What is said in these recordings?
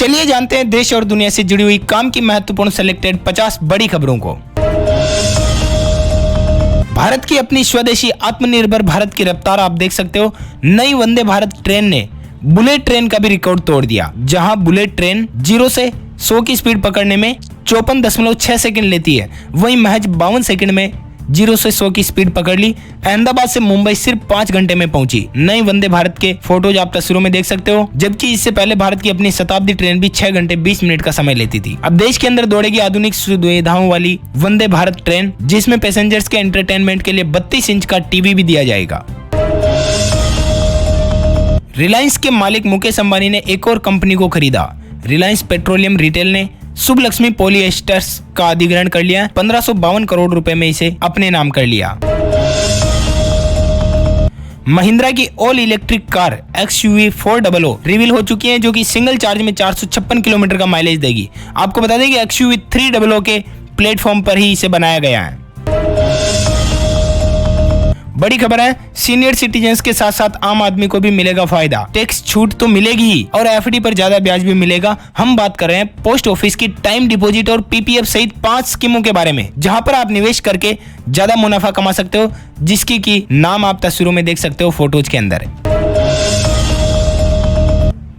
चलिए जानते हैं देश और दुनिया से जुड़ी हुई काम की महत्वपूर्ण सेलेक्टेड 50 बड़ी खबरों को। भारत की अपनी स्वदेशी आत्मनिर्भर भारत की रफ्तार आप देख सकते हो। नई वंदे भारत ट्रेन ने बुलेट ट्रेन का भी रिकॉर्ड तोड़ दिया, जहां बुलेट ट्रेन 0 से 100 की स्पीड पकड़ने में 54.6 सेकंड लेती है, वहीं महज 52 सेकंड में 0 से 100 की स्पीड पकड़ ली। अहमदाबाद से मुंबई सिर्फ 5 घंटे में पहुंची। नई वंदे भारत के फोटोज आप तस्वीरों में देख सकते हो, जबकि इससे पहले भारत की अपनी शताब्दी ट्रेन भी 6 घंटे 20 मिनट का समय लेती थी। अब देश के अंदर दौड़ेगी आधुनिक सुविधाओं वाली वंदे भारत ट्रेन, जिसमें पैसेंजर्स के एंटरटेनमेंट के लिए 32 इंच का टीवी भी दिया जाएगा। रिलायंस के मालिक मुकेश अंबानी ने एक और कंपनी को खरीदा। रिलायंस पेट्रोलियम रिटेल ने शुभ लक्ष्मी पॉलिएस्टर्स का अधिग्रहण कर लिया। 1552 करोड़ रुपए में इसे अपने नाम कर लिया। महिंद्रा की all electric car XUV 400 reveal हो चुकी है, जो कि सिंगल चार्ज में 456 किलोमीटर का माइलेज देगी। आपको बता दें कि XUV 300 के प्लेटफॉर्म पर ही इसे बनाया गया है। बड़ी खबर है, सीनियर सिटीजन्स के साथ साथ आम आदमी को भी मिलेगा फायदा। टैक्स छूट तो मिलेगी ही और FD पर ज्यादा ब्याज भी मिलेगा। हम बात कर रहे हैं पोस्ट ऑफिस की टाइम डिपॉजिट और PPF सहित 5 स्कीमों के बारे में, जहां पर आप निवेश करके ज्यादा मुनाफा कमा सकते हो, जिसकी की नाम आप तस्वीरों में देख सकते हो फोटोज के अंदर।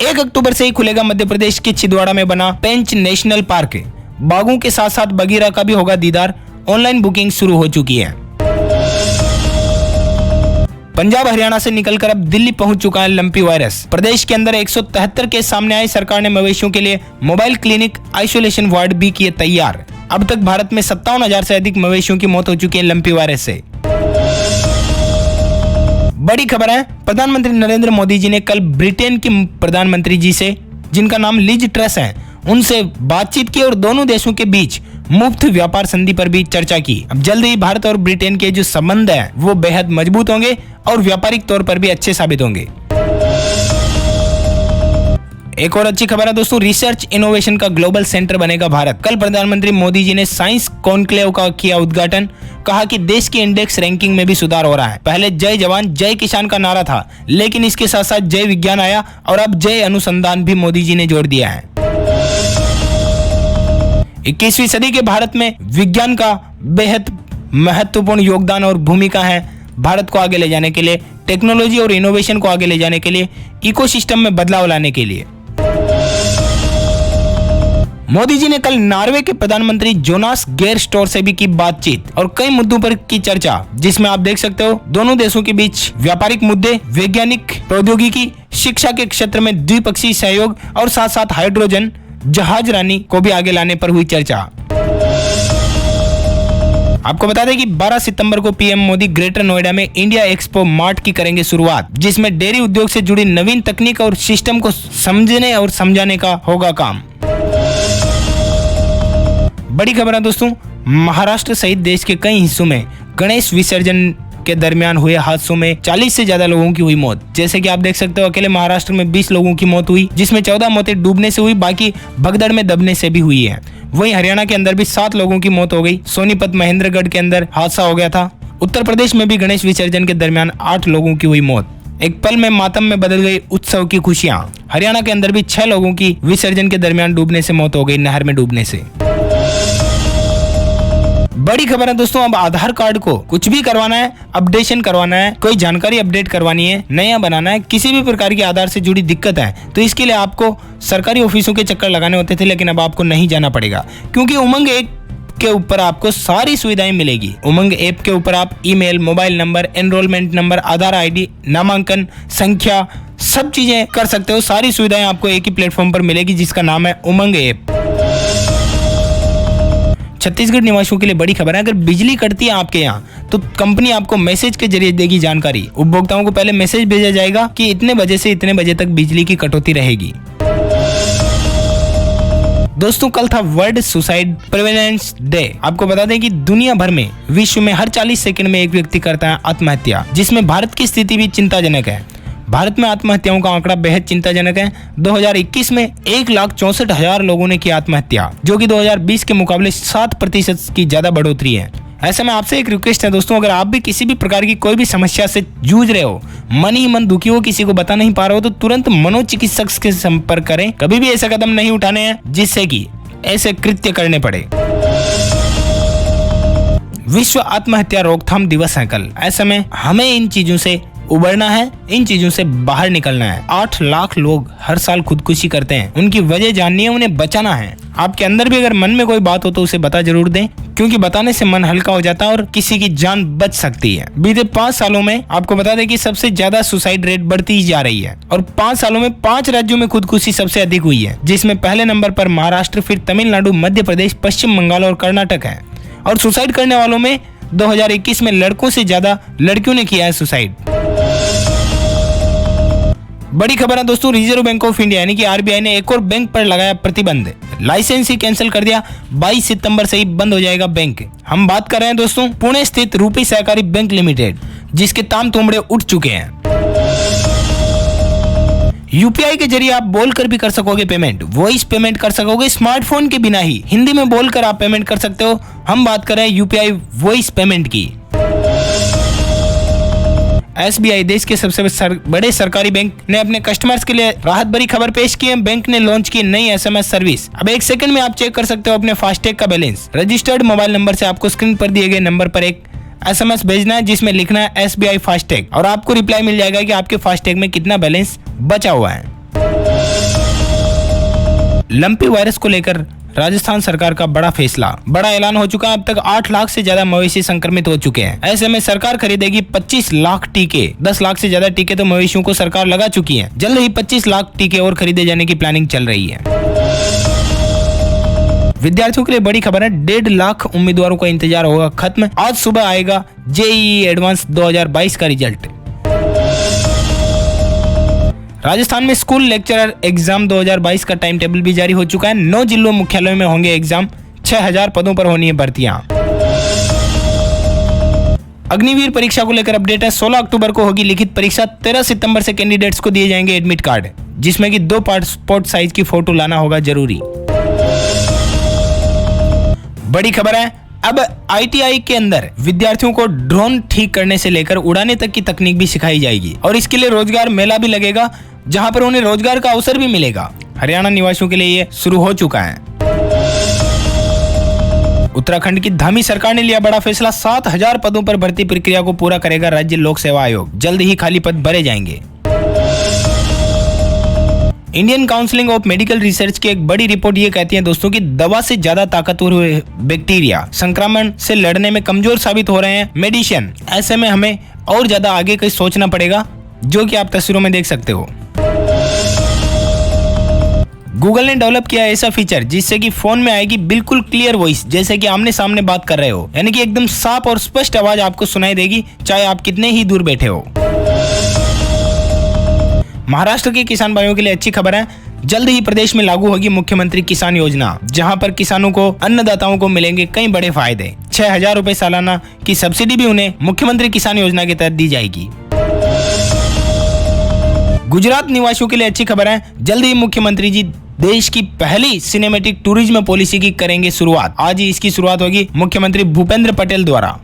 1 अक्टूबर से ही खुलेगा मध्य प्रदेश के छिंदवाड़ा में बना पेंच नेशनल पार्क। बाघों के साथ साथ बगीरा का भी होगा दीदार। ऑनलाइन बुकिंग शुरू हो चुकी है। पंजाब हरियाणा से निकलकर अब दिल्ली पहुंच चुका है लंपी वायरस। प्रदेश के अंदर 173 केस सामने आए। सरकार ने मवेशियों के लिए मोबाइल क्लिनिक आइसोलेशन वार्ड भी किए तैयार। अब तक भारत में 57,000 से अधिक मवेशियों की मौत हो चुकी है लंपी वायरस से। बड़ी खबर है, प्रधानमंत्री नरेंद्र मोदी जी ने कल ब्रिटेन की प्रधानमंत्री जी से, जिनका नाम लिज ट्रस है, उनसे बातचीत की और दोनों देशों के बीच मुफ्त व्यापार संधि पर भी चर्चा की। अब जल्द ही भारत और ब्रिटेन के जो संबंध है वो बेहद मजबूत होंगे और व्यापारिक तौर पर भी अच्छे साबित होंगे। एक और अच्छी खबर है दोस्तों, रिसर्च इनोवेशन का ग्लोबल सेंटर बनेगा भारत। कल प्रधानमंत्री मोदी जी ने साइंस कॉन्क्लेव का किया उद्घाटन। कहा कि देश की इंडेक्स रैंकिंग में भी सुधार हो रहा है। पहले जय जवान जय किसान का नारा था, लेकिन इसके साथ साथ जय विज्ञान आया और अब जय अनुसंधान भी मोदी जी ने जोड़ दिया है। 21वीं सदी के भारत में विज्ञान का बेहद महत्वपूर्ण योगदान और भूमिका है। भारत को आगे ले जाने के लिए, टेक्नोलॉजी और इनोवेशन को आगे ले जाने के लिए, इकोसिस्टम में बदलाव लाने के लिए। मोदी जी ने कल नॉर्वे के प्रधानमंत्री जोनास गेर स्टोर से भी की बातचीत और कई मुद्दों पर की चर्चा, जिसमें आप देख सकते हो दोनों देशों के बीच व्यापारिक मुद्दे, वैज्ञानिक प्रौद्योगिकी, शिक्षा के क्षेत्र में द्विपक्षीय सहयोग और साथ साथ हाइड्रोजन जहाज रानी को भी आगे लाने पर हुई चर्चा। आपको बता दें कि 12 सितंबर को PM मोदी ग्रेटर नोएडा में इंडिया एक्सपो मार्ट की करेंगे शुरुआत, जिसमें डेयरी उद्योग से जुड़ी नवीन तकनीक और सिस्टम को समझने और समझाने का होगा काम। बड़ी खबर है दोस्तों, महाराष्ट्र सहित देश के कई हिस्सों में गणेश विसर्जन के दरमियान हुए हादसों में 40 से ज्यादा लोगों की हुई मौत। जैसे कि आप देख सकते हो, अकेले महाराष्ट्र में 20 लोगों की मौत हुई, जिसमें 14 मौतें डूबने से हुई, बाकी भगदड़ में दबने से भी हुई है। वहीं हरियाणा के अंदर भी 7 लोगों की मौत हो गई। सोनीपत महेंद्रगढ़ के अंदर हादसा हो गया था। उत्तर प्रदेश में भी गणेश विसर्जन के दरमियान 8 लोगों की हुई मौत। एक पल में मातम में बदल गई उत्सव की खुशियां। हरियाणा के अंदर भी 6 लोगों की विसर्जन के दरमियान डूबने से मौत हो गई, नहर में डूबने से। बड़ी खबर है दोस्तों, अब आधार कार्ड को कुछ भी करवाना है, अपडेशन करवाना है, कोई जानकारी अपडेट करवानी है, नया बनाना है, किसी भी प्रकार की आधार से जुड़ी दिक्कत है, तो इसके लिए आपको सरकारी ऑफिसों के चक्कर लगाने होते थे, लेकिन अब आपको नहीं जाना पड़ेगा, क्योंकि उमंग ऐप के ऊपर आपको सारी सुविधाएं मिलेगी। उमंग ऐप के ऊपर आप email, mobile number, enrolment number, Aadhaar ID, नामांकन संख्या, सब चीजें कर सकते हो। सारी सुविधाएं आपको एक ही प्लेटफॉर्म पर मिलेगी, जिसका नाम है उमंग ऐप। छत्तीसगढ़ निवासियों के लिए बड़ी खबर है, अगर बिजली कटती है आपके यहाँ तो कंपनी आपको मैसेज के जरिए देगी जानकारी। उपभोक्ताओं को पहले मैसेज भेजा जाएगा कि इतने बजे से इतने बजे तक बिजली की कटौती रहेगी। दोस्तों, कल था वर्ल्ड सुसाइड प्रिवेलेंस डे। आपको बता दें कि दुनिया भर में, विश्व में हर 40 सेकंड में एक व्यक्ति करता है आत्महत्या, जिसमें भारत की स्थिति भी चिंताजनक है। भारत में आत्महत्याओं का आंकड़ा बेहद चिंताजनक है। 2021 में 1,64,000 लोगों ने की आत्महत्या, जो कि 2020 के मुकाबले 7% की ज्यादा बढ़ोतरी है। ऐसे में आपसे एक रिक्वेस्ट है दोस्तों, अगर आप भी किसी भी प्रकार की कोई भी समस्या से जूझ रहे हो, मन ही मन दुखी हो, किसी को बता नहीं पा रहे हो, तो तुरंत मनोचिकित्सक से संपर्क करें। कभी भी ऐसा कदम नहीं उठाने हैं जिससे कि ऐसे कृत्य करने पड़े। विश्व आत्महत्या रोकथाम दिवस है कल। ऐसे में हमें इन चीजों से उबरना है, इन चीजों से बाहर निकलना है। 8 लाख लोग हर साल खुदकुशी करते हैं, उनकी वजह जाननी है, उन्हें बचाना है। आपके अंदर भी अगर मन में कोई बात हो तो उसे बता जरूर दें, क्योंकि बताने से मन हल्का हो जाता है और किसी की जान बच सकती है। बीते 5 सालों में आपको बता दें कि सबसे ज्यादा सुसाइड रेट बढ़ती ही जा रही है और 5 सालों में 5 राज्यों में खुदकुशी सबसे अधिक हुई है, जिसमें पहले नंबर पर महाराष्ट्र, फिर तमिलनाडु, मध्य प्रदेश, पश्चिम बंगाल और कर्नाटक है। और सुसाइड करने वालों में 2021 में लड़कों से ज्यादा लड़कियों ने किया है सुसाइड। बड़ी खबर है दोस्तों, रिजर्व बैंक ऑफ इंडिया यानी कि आरबीआई ने एक और बैंक पर लगाया प्रतिबंध। लाइसेंस ही कैंसिल कर दिया। 22 सितंबर से ही बंद हो जाएगा बैंक। हम बात कर रहे हैं दोस्तों पुणे स्थित रूपी सहकारी बैंक लिमिटेड, जिसके ताम तोमड़े उठ चुके हैं। यूपीआई के जरिए आप बोलकर भी कर सकोगे पेमेंट, वॉइस पेमेंट कर सकोगे स्मार्टफोन के बिना ही, हिंदी में बोलकर आप पेमेंट कर सकते हो। हम बात कर रहे हैं यूपीआई वॉइस पेमेंट की। एसबीआई देश के सबसे बड़े सरकारी बैंक ने अपने कस्टमर्स के लिए राहत भरी खबर पेश की है। बैंक ने लॉन्च की नई एसएमएस सर्विस। अब 1 सेकंड में आप चेक कर सकते हो अपने फास्टैग का बैलेंस। रजिस्टर्ड मोबाइल नंबर से आपको स्क्रीन पर दिए गए नंबर पर एक एसएमएस भेजना है, जिसमें लिखना है एसबीआई फास्टैग, और आपको रिप्लाई मिल जाएगा कि आपके फास्टैग में कितना बैलेंस बचा हुआ है। लंपी वायरस को लेकर राजस्थान सरकार का बड़ा फैसला, बड़ा ऐलान हो चुका है। अब तक 8 लाख से ज्यादा मवेशी संक्रमित हो चुके हैं। ऐसे में सरकार खरीदेगी 25 लाख टीके। 10 लाख से ज्यादा टीके तो मवेशियों को सरकार लगा चुकी है। जल्द ही 25 लाख टीके और खरीदे जाने की प्लानिंग चल रही है। विद्यार्थियों के लिए बड़ी खबर है, 1.5 लाख उम्मीदवारों का इंतजार होगा खत्म। आज सुबह आएगा जेईई एडवांस 2022 का रिजल्ट। राजस्थान में स्कूल लेक्चरर एग्जाम 2022 का टाइम टेबल भी जारी हो चुका है। 9 जिलों मुख्यालयों में होंगे एग्जाम। 6000 पदों पर होनी है भर्तियां। अग्निवीर परीक्षा को लेकर अपडेट है। 16 अक्टूबर को होगी लिखित परीक्षा। 13 सितंबर से कैंडिडेट्स को दिए जाएंगे एडमिट कार्ड, जिसमें कि 2 पासपोर्ट साइज की फोटो लाना होगा जरूरी। बड़ी खबर है, अब आईटीआई के अंदर विद्यार्थियों को ड्रोन ठीक करने से लेकर उड़ाने तक की तकनीक भी सिखाई जाएगी और इसके लिए रोजगार मेला भी लगेगा, जहां पर उन्हें रोजगार का अवसर भी मिलेगा। हरियाणा निवासियों के लिए ये शुरू हो चुका है। उत्तराखंड की धामी सरकार ने लिया बड़ा फैसला। 7000 पदों पर भर्ती प्रक्रिया को पूरा करेगा राज्य लोक सेवा आयोग। जल्द ही खाली पद भरे जाएंगे। Indian counselling of medical research की एक बड़ी रिपोर्ट ये कहती है दोस्तों कि दवा से ज्यादा ताकतवर हुए बैक्टीरिया संक्रमण से लड़ने में कमजोर साबित हो रहे हैं मेडिसिन। ऐसे में हमें और ज्यादा आगे का सोचना पड़ेगा, जो कि आप तस्वीरों में देख सकते हो। गूगल ने डेवलप किया ऐसा फीचर जिससे कि फोन में आएगी बिल्कुल क्लियर वॉइस, जैसे कि आमने सामने बात कर रहे हो, यानी कि एकदम साफ और स्पष्ट आवाज आपको सुनाई देगी, चाहे आप कितने ही दूर बैठे हो। महाराष्ट्र के किसान भाइयों के लिए अच्छी खबर है। जल्द ही प्रदेश में लागू होगी मुख्यमंत्री किसान योजना, जहां पर किसानों को, अन्नदाताओं को मिलेंगे कई बड़े फायदे। 6000 रुपए सालाना की सब्सिडी भी उन्हें मुख्यमंत्री किसान योजना के तहत दी जाएगी। गुजरात निवासियों के लिए अच्छी खबर है। जल्द ही मुख्यमंत्री जी देश की पहली सिनेमैटिक टूरिज्म पॉलिसी की करेंगे शुरुआत। आज ही इसकी शुरुआत होगी मुख्यमंत्री भूपेंद्र पटेल द्वारा।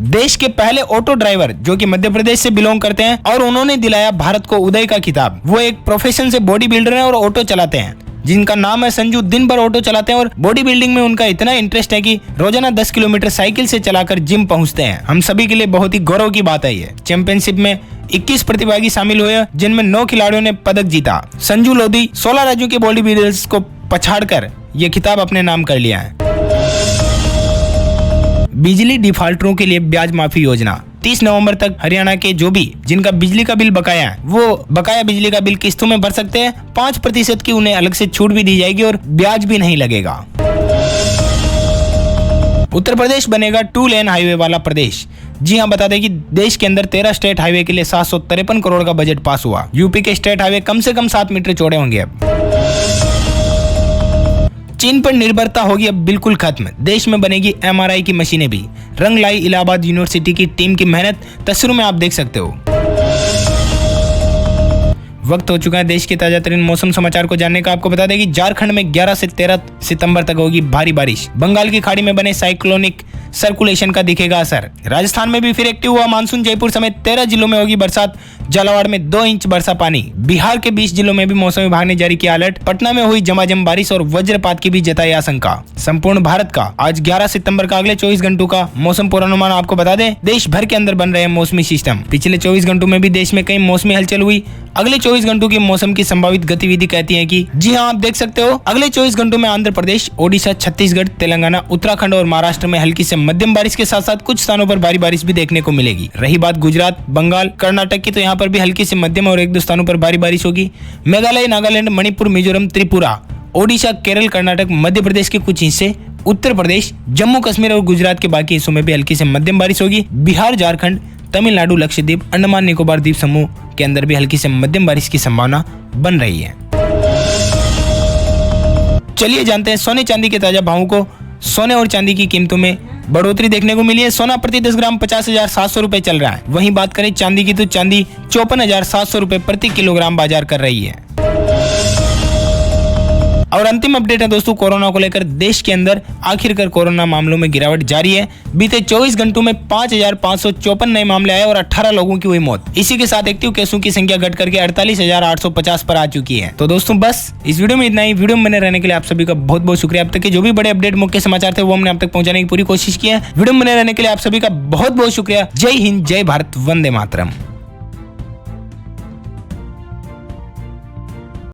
देश के पहले ऑटो ड्राइवर जो कि मध्य प्रदेश से बिलोंग करते हैं और उन्होंने दिलाया भारत को उदय का खिताब। वो एक प्रोफेशन से बॉडी बिल्डर हैं और ऑटो चलाते हैं, जिनका नाम है संजू। दिन भर ऑटो चलाते हैं और बॉडी बिल्डिंग में उनका इतना इंटरेस्ट है कि रोजाना 10 किलोमीटर साइकिल से चलाकर जिम पहुंचते हैं। हम सभी के लिए बहुत ही गौरव की बात है ये। चैंपियनशिप में 21 प्रतिभागी शामिल हुए, जिनमें 9 खिलाड़ियों ने पदक जीता। संजू लोधी 16 राज्यों के बॉडी बिल्डर्स को पछाड़कर ये खिताब अपने नाम कर लिया है। बिजली डिफाल्टरों के लिए ब्याज माफी योजना 30 नवंबर तक हरियाणा के जो भी जिनका बिजली का बिल बकाया है, वो बकाया बिजली का बिल किस्तों में भर सकते हैं। 5% की उन्हें अलग से छूट भी दी जाएगी और ब्याज भी नहीं लगेगा। उत्तर प्रदेश बनेगा 2 लेन हाईवे वाला प्रदेश। जी हां, बता दें कि देश के अंदर 13 स्टेट हाईवे के लिए 753 करोड़ का बजट पास हुआ। यूपी के स्टेट हाईवे कम से कम 7 मीटर चौड़े होंगे। अब चीन पर निर्भरता होगी अब बिल्कुल खत्म। देश में बनेगी एमआरआई की मशीनें भी। रंग लाई इलाहाबाद यूनिवर्सिटी की टीम की मेहनत, तस्वीरों में आप देख सकते हो। वक्त हो चुका है देश के ताजा तरीन मौसम समाचार को जानने का। आपको बता दें कि झारखंड में 11 से 13 सितंबर तक होगी भारी बारिश। बंगाल की खाड़ी में बने साइक्लोनिक सर्कुलेशन का दिखेगा असर। राजस्थान में भी फिर एक्टिव हुआ मानसून। जयपुर समेत 13 जिलों में होगी बरसात। झालावाड़ में 2 इंच बरसा पानी। बिहार के 20 जिलों में भी मौसम विभाग ने जारी किया अलर्ट। पटना में हुई झमाझम बारिश और वज्रपात की भी जताई आशंका। संपूर्ण भारत का आज 11 सितंबर का अगले 24 घंटों का मौसम पूर्वानुमान आपको बता दें। देश भर के अंदर बन रहे हैं मौसमी सिस्टम। पिछले 24 घंटों में भी देश में कई मौसमी हलचल हुई। अगले 24 घंटों की मौसम की संभावित गतिविधि कहती है कि जी हाँ, आप देख सकते हो अगले 24 घंटों में आंध्र प्रदेश, ओडिशा, छत्तीसगढ़, तेलंगाना, उत्तराखंड और महाराष्ट्र में हल्की से मध्यम बारिश के साथ साथ कुछ स्थानों पर भारी बारिश भी देखने को मिलेगी। रही बात गुजरात, बंगाल, कर्नाटक की, तो यहाँ पर भी हल्की से मध्यम और 1-2 स्थानों पर भारी बारिश होगी। मेघालय, नागालैंड, मणिपुर, मिजोरम, त्रिपुरा, ओडिशा, केरल, कर्नाटक, मध्य प्रदेश के कुछ हिस्से, उत्तर प्रदेश, जम्मू कश्मीर और गुजरात के बाकी हिस्सों में भी हल्की से मध्यम बारिश होगी। बिहार, झारखंड, तमिलनाडु, लक्षद्वीप, अंडमान निकोबार द्वीप समूह के अंदर भी हल्की से मध्यम बारिश की संभावना बन रही है। चलिए जानते हैं सोने चांदी के ताजा भावों को। सोने और चांदी की कीमतों में बढ़ोतरी देखने को मिली है। सोना प्रति 10 ग्राम 50,700 रुपए चल रहा है। वहीं बात करें चांदी की तो चांदी 54,700 रुपए प्रति किलोग्राम बाजार कर रही है। और अंतिम अपडेट है दोस्तों कोरोना को लेकर। देश के अंदर आखिरकार कोरोना मामलों में गिरावट जारी है। बीते 24 घंटों में 5,554 नए मामले आए और 18 लोगों की हुई मौत। इसी के साथ एक्टिव केसों की संख्या घट करके 48,850 पर आ चुकी है। तो दोस्तों बस इस वीडियो में इतना ही। वीडियो में बने रहने के लिए आप सभी का बहुत बहुत शुक्रिया। अब तक के जो भी बड़े अपडेट मुख्य समाचार थे वो हमने आप तक पहुंचाने की पूरी कोशिश की है। वीडियो में बने रहने के लिए आप सभी का बहुत बहुत शुक्रिया। जय हिंद, जय भारत, वंदे मातरम।